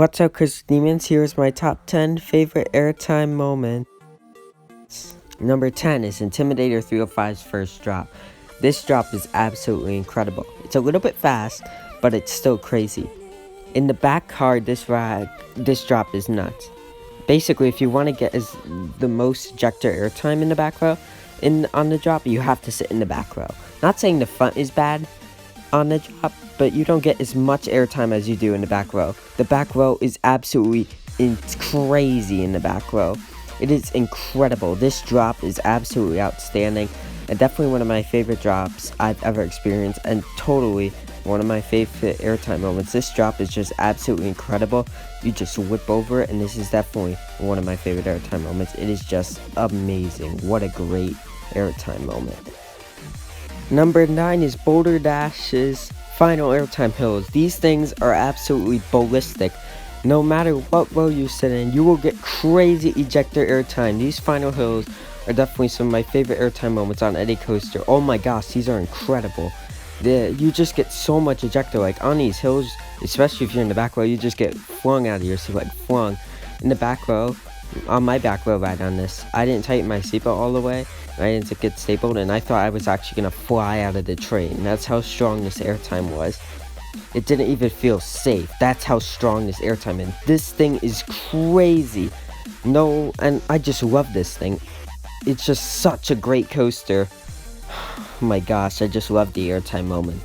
What's up, Chris Demons? Here's my top 10 favorite airtime moments. Number 10 is Intimidator 305's first drop. This drop is absolutely incredible. It's a little bit fast, but it's still crazy. In the back card, this drop is nuts. Basically, if you want to get the most ejector airtime in the back row on the drop, you have to sit in the back row. Not saying the front is bad on the drop, but you don't get as much airtime as you do in the back row. The back row is absolutely crazy in the back row. It is incredible. This drop is absolutely outstanding and definitely one of my favorite drops I've ever experienced, and totally one of my favorite airtime moments. This drop is just absolutely incredible. You just whip over it, and this is definitely one of my favorite airtime moments. It is just amazing. What a great airtime moment. Number 9 is Boulder Dash's final airtime hills. These things are absolutely ballistic. No matter what row you sit in, you will get crazy ejector airtime. These final hills are definitely some of my favorite airtime moments on any coaster. Oh my gosh, these are incredible. You just get so much ejector, like on these hills, especially if you're in the back row, you just get flung out of your seat, like flung. In the back row, on my back row ride on this, I didn't tighten my seatbelt all the way. I didn't get stapled, and I thought I was actually going to fly out of the train. That's how strong this airtime was. It didn't even feel safe. That's how strong this airtime is. This thing is crazy. No, and I just love this thing. It's just such a great coaster. Oh my gosh, I just love the airtime moment.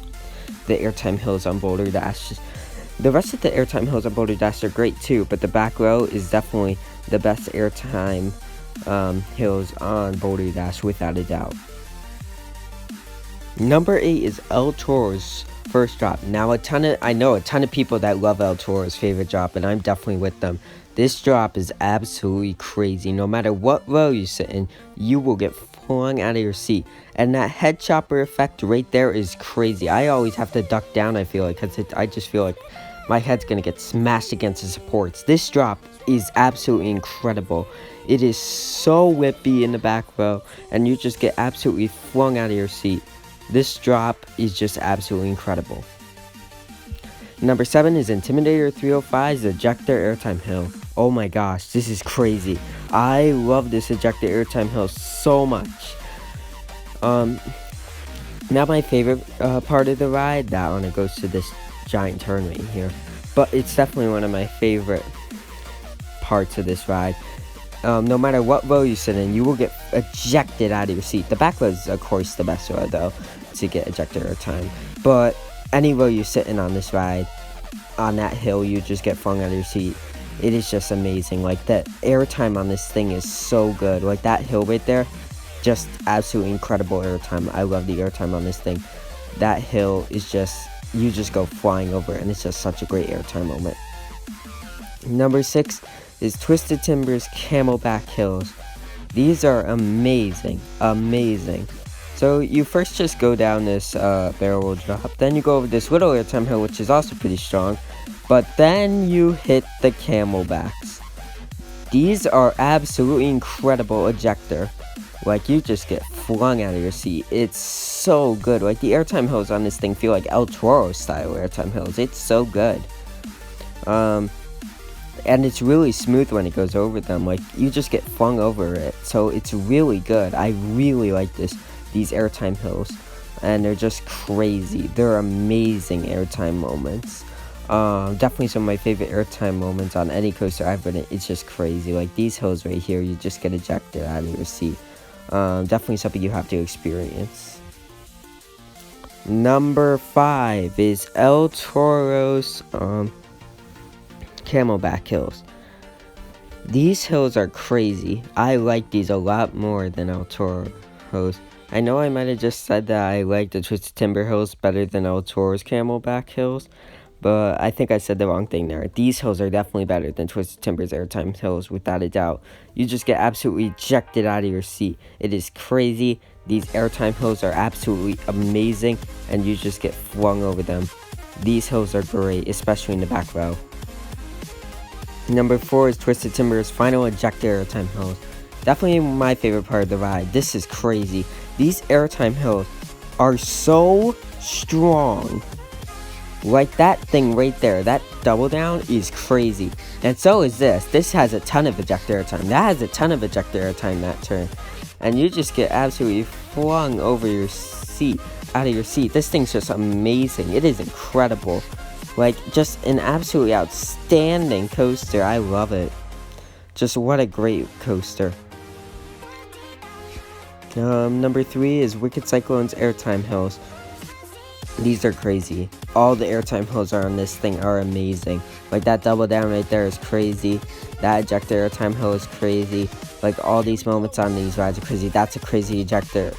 The airtime hills on Boulder Dash. The rest of the airtime hills on Boulder Dash are great too, but the back row is definitely the best airtime hills on Boulder Dash without a doubt. Number 8 is El Toro's first drop. Now I know a ton of people that love El Toro's favorite drop, and I'm definitely with them. This drop is absolutely crazy. No matter what row you sit in, you will get flung out of your seat. And that head chopper effect right there is crazy. I always have to duck down, I feel like, because I just feel like my head's going to get smashed against the supports. This drop is absolutely incredible. It is so whippy in the back row, and you just get absolutely flung out of your seat. This drop is just absolutely incredible. Number 7 is Intimidator 305's ejector airtime hill. Oh my gosh, this is crazy. I love this ejector airtime hill so much. Not my favorite part of the ride. That one, it goes to this giant turn right here. But it's definitely one of my favorite parts of this ride. No matter what row you sit in, you will get ejected out of your seat. The back row is, of course, the best row, though, to get ejector airtime. But any row you sit in on this ride, on that hill, you just get flung out of your seat. It is just amazing. Like, the airtime on this thing is so good. Like, that hill right there, just absolutely incredible airtime. I love the airtime on this thing. That hill is just, you just go flying over it, and it's just such a great airtime moment. Number 6 is Twisted Timber's Camelback Hills. These are amazing, amazing. So you first just go down this barrel roll drop, then you go over this little airtime hill, which is also pretty strong, but then you hit the camelbacks. These are absolutely incredible ejector. Like, you just get flung out of your seat. It's so good. Like, the airtime hills on this thing feel like El Toro style airtime hills. It's so good. And it's really smooth when it goes over them. Like, you just get flung over it. So it's really good. I really like these airtime hills. And they're just crazy. They're amazing airtime moments. Definitely some of my favorite airtime moments on any coaster I've been in. It's just crazy. Like, these hills right here, you just get ejected out of your seat. Definitely something you have to experience. Number 5 is El Toro's Camelback Hills. These hills are crazy. I like these a lot more than El Toro's. I know I might have just said that I like the Twisted Timber Hills better than El Toro's Camelback Hills, but I think I said the wrong thing there. These hills are definitely better than Twisted Timber's airtime hills, without a doubt. You just get absolutely ejected out of your seat. It is crazy. These airtime hills are absolutely amazing, and you just get flung over them. These hills are great, especially in the back row. Number 4 is Twisted Timber's final ejector airtime hills. Definitely my favorite part of the ride. This is crazy. These airtime hills are so strong. Like that thing right there, that double down is crazy. And so is this. This has a ton of ejector airtime. That has a ton of ejector airtime that turn. And you just get absolutely flung over your seat, out of your seat. This thing's just amazing. It is incredible. Like, just an absolutely outstanding coaster. I love it. Just what a great coaster. Number 3 is Wicked Cyclones Airtime Hills. These are crazy. All the airtime hills on this thing are amazing. Like that double down right there is crazy. That ejector airtime hill is crazy. Like all these moments on these rides are crazy. That's a crazy ejector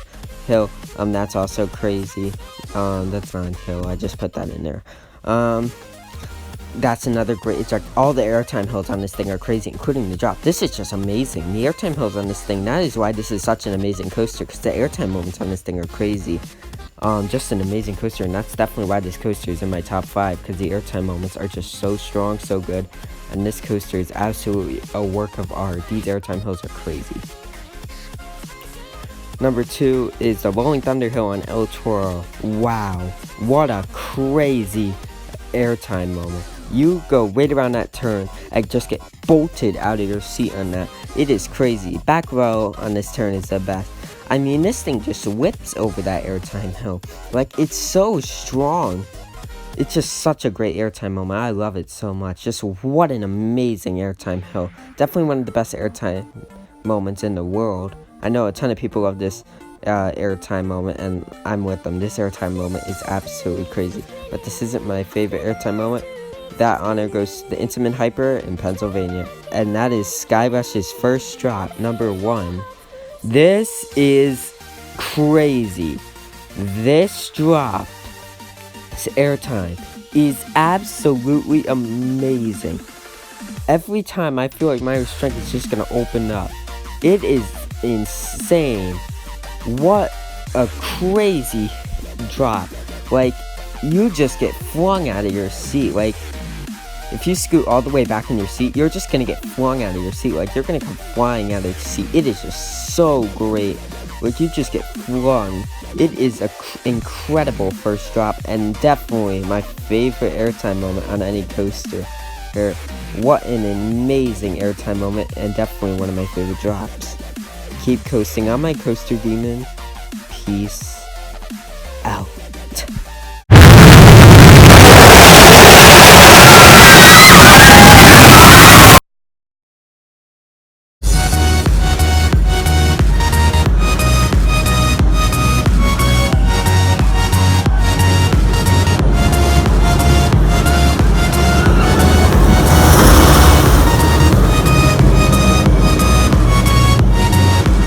hill. That's also crazy. That's not a hill. I just put that in there. That's another great eject. All the airtime hills on this thing are crazy, including the drop. This is just amazing. The airtime hills on this thing, that is why this is such an amazing coaster, because the airtime moments on this thing are crazy. Just an amazing coaster, and that's definitely why this coaster is in my top 5, because the airtime moments are just so strong, so good, and this coaster is absolutely a work of art. These airtime hills are crazy. Number 2 is the Rolling Thunderhill on El Toro. Wow, what a crazy airtime moment. You go right around that turn and just get bolted out of your seat on that. It is crazy. Back row on this turn is the best. I mean, this thing just whips over that airtime hill. Like, it's so strong. It's just such a great airtime moment. I love it so much. Just what an amazing airtime hill. Definitely one of the best airtime moments in the world. I know a ton of people love this airtime moment, and I'm with them. This airtime moment is absolutely crazy. But this isn't my favorite airtime moment. That honor goes to the Intamin Hyper in Pennsylvania. And that is Skyrush's first drop, number 1. This is crazy. This drop, this airtime, is absolutely amazing. Every time I feel like my restraint is just gonna open up. It is insane. What a crazy drop. Like, you just get flung out of your seat. Like, if you scoot all the way back in your seat, you're just gonna get flung out of your seat. Like, you're gonna come flying out of your seat. It is just so great. Like, you just get flung. It is an incredible first drop, and definitely my favorite airtime moment on any coaster. What an amazing airtime moment, and definitely one of my favorite drops. Keep coasting on my coaster demon. Peace.